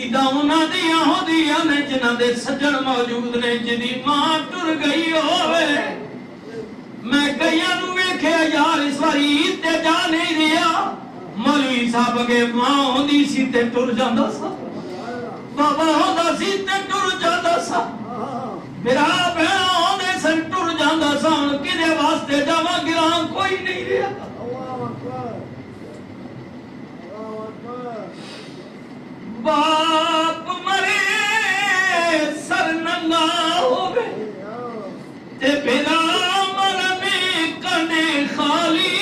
انہاں دیاں ہوندیاں نے جنہاں دے سجن موجود نے جدی ماں ٹر گئی ہوئے میں کئیاں نوں ویکھیا یار اس واری عید تے جا نہیں رہیا مولوی صاحب کے ماں ہوندی سی تے ٹر جاندا سا بابا ہوندا سی تے ٹر جاندا سا میرا بہن ہوندے سن ٹر جاندا سا ہن کدے واسطے جاواں گراں کوئی نہیں رہیا باپ مرے سر ننگا ہوئے تے بلا مرنے کنے خالی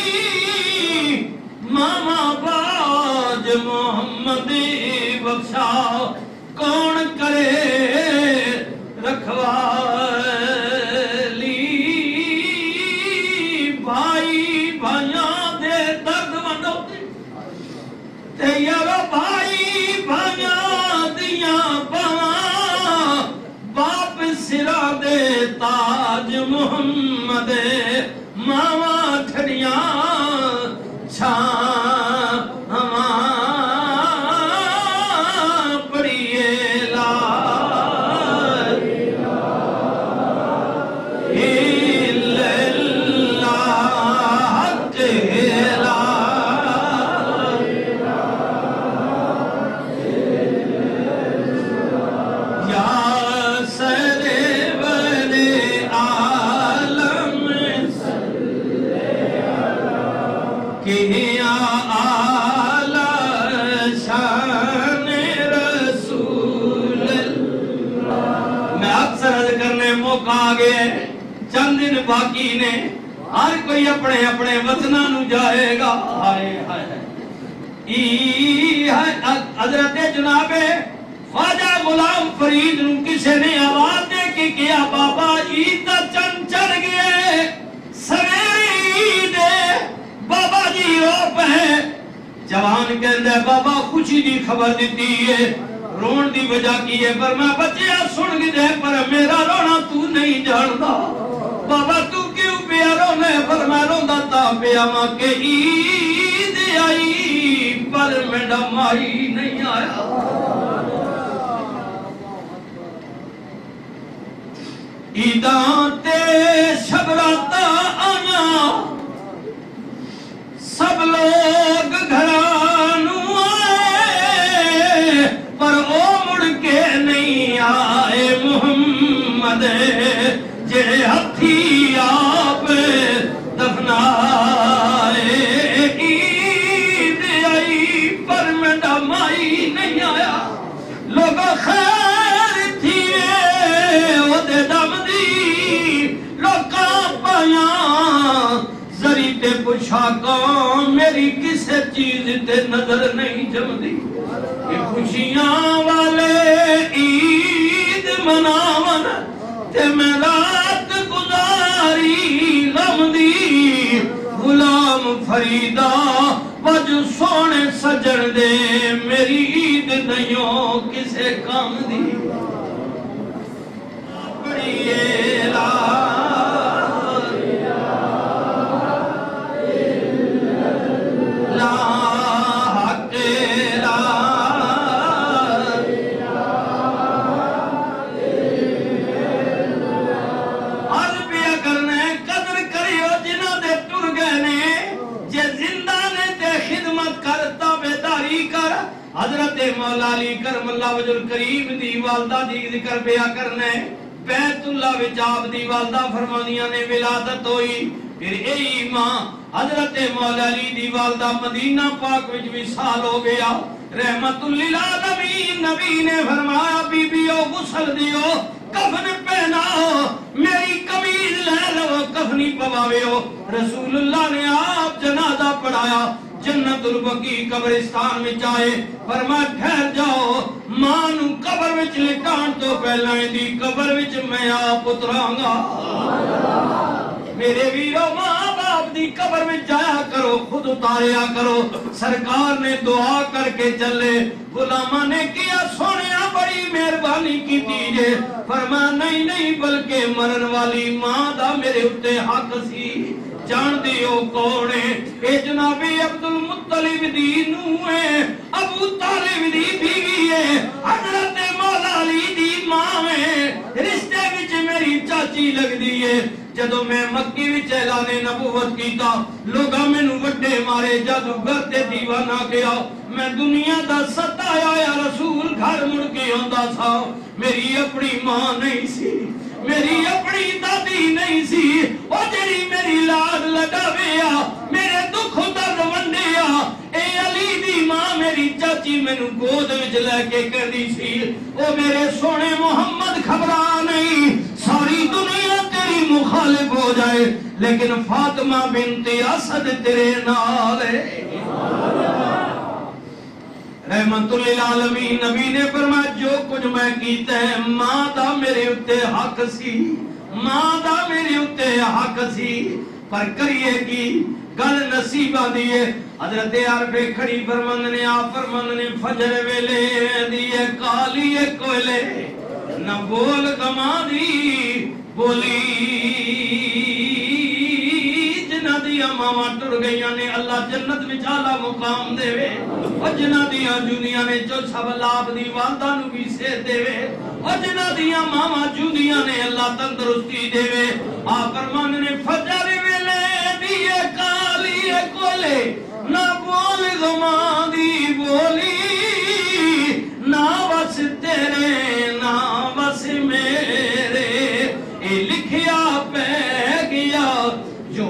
ماما باج محمد بخشا کون کرے رکھوالی بھائی بھائیاں دے درد ونڈو تے یارو بھائی بھائیاں دیاں باواں باپ سرا دے تاج محمد ماواں ٹھڑیاں چھاں چند دن باقی نے ہر کوئی اپنے اپنے وطنہ نو جائے گا حضرت جناب خواجہ غلام فرید نو کسے نے آواز دے کے کیا بابا عید دا چند چڑھ گئے سویرے عید بابا جی رو پہ جوان کہندے بابا خوشی دی خبر دیتی ہے رون دی وجہ کی ہے پر میں بچیا سن گی دے پر میرا رونا تو نہیں جاندا بابا تو کیوں پیا رونے پر میں روندا تا پیا ماں کہ عید آئی پر میرا مائی نہیں آیا عیداں تے شبراتا آیا سب لوگ گھرانوں پر او مڑ کے نہیں آئے محمد جے ہتھی آپ دفنائے عید آئی پر میرا مائی نہیں آیا لوگ خیر تھی او دے دم دی لوکاں پایاں زری تے پوچھا کون میری کسے چیز تے نظر نہیں جمدی کہ خوشیاں والے عید مناون تے میں رات گزاری غم دی غلام فریدا وج سونے سجن دے میری عید نہیں کسے کام دی بڑی حضرت مولا علی کرم اللہ وجہ الکریم دی والدہ دی ذکر بیا کرنے بیت اللہ وچاب دی والدہ فرمانیاں نے ولادت ہوئی پھر اے ماں حضرت مولا علی دی والدہ مدینہ پاک وچ وصال ہو گیا رحمت للعالمین نبی نے فرمایا بی بیو غسل دیو کفن پہناؤ میری قمیض لے لو کفنی پواویو رسول اللہ نے آپ جنازہ پڑھایا جنت البقیع قبرستان میں آئے فرمایا ٹھہر جاؤ ماں نو قبر وچ لٹان تو پہلا دی قبر وچ میں آپ اتراں گا میرے ویرو ماں باپ دی قبر میں جایا کرو خود اتاریا کرو سرکار نے دعا کر کے چلے غلامہ نے کیا سونیا بڑی مہربانی کی دیجئے فرمایا نہیں نہیں بلکہ مرن والی ماں دا میرے اتے حق سی جان دیو کونے اے جناب عبدل مطلب دی نوے ابو طالب دی بیوی ہے حضرت مولا علی دی ماں ہے رشتے وچ میری چاچی لگ دی ہے جدو میں مکی وچ اعلان نبوت کیتا لوگا مینوں وڈے مارے جادوگر تے دیوانہ کیا میں دنیا دا ستایا یا رسول گھر مڑ کے آندا سا میری اپنی ماں نہیں سی میری اپنی دادی نہیں سی او جڑی میری لاڈ لگاویا میرے دکھ درد ونڈیا اے علی دی ماں میری چاچی مینوں گود وچ لے کے کہندی سی او میرے سونے محمد گھبرا نہیں ساری دنیا تیری مخالف ہو جائے لیکن فاطمہ بنت اسد تیرے نال ہے رحمت للعالمین نبی نے فرمایا جو کچھ میں کیتا ہے ماں دا میرے اتے حق سی ماں دا میرے اتے حق سی پر کریے کی گل نصیبہ دیئے حضرت عارف کھڑی فرمند نے آپ فرمند نے فجر ویلے دیئے کالی کوئلے نہ بول گما دی بولی جنہ دیا ماما ٹر گئیاں نے اللہ جنت میں چالا مقام دے وے اور جنہ دیا جنیاں نے جو سب لاب دی والدہ نو بھی سے دے وے اور جنہ دیا ماما جنیاں نے اللہ تندرستی دے وے آپ فرمان نے فجر ویلے دیئے کالی کولے نہ بول غما دی بولی نہ بس تیرے نہ بس میرے اے لکھیا پہ گیا جو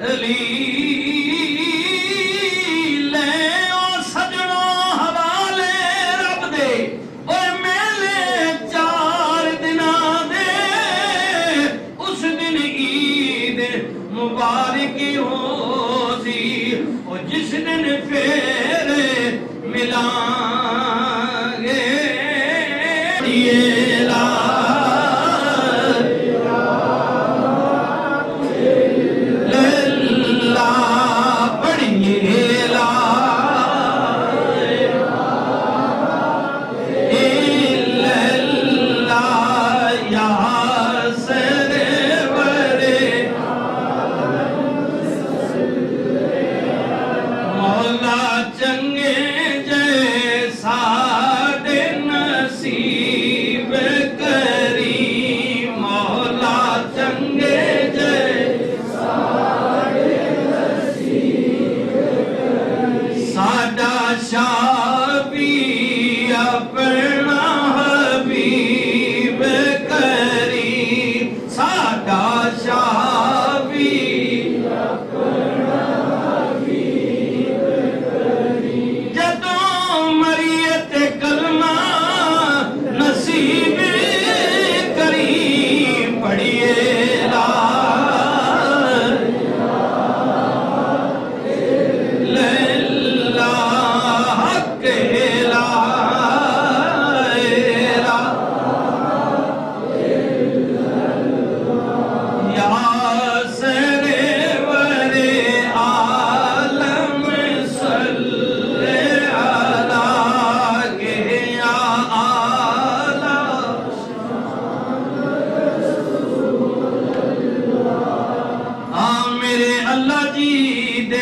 علی لے او سجنو حوالے رب دے اوے میلے 4 دناں دے اس دن عید مبارک ہو سی او جس دن پھر ملائیں گے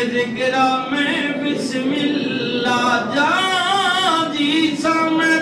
ذکر میں بسم اللہ جان جی سامنے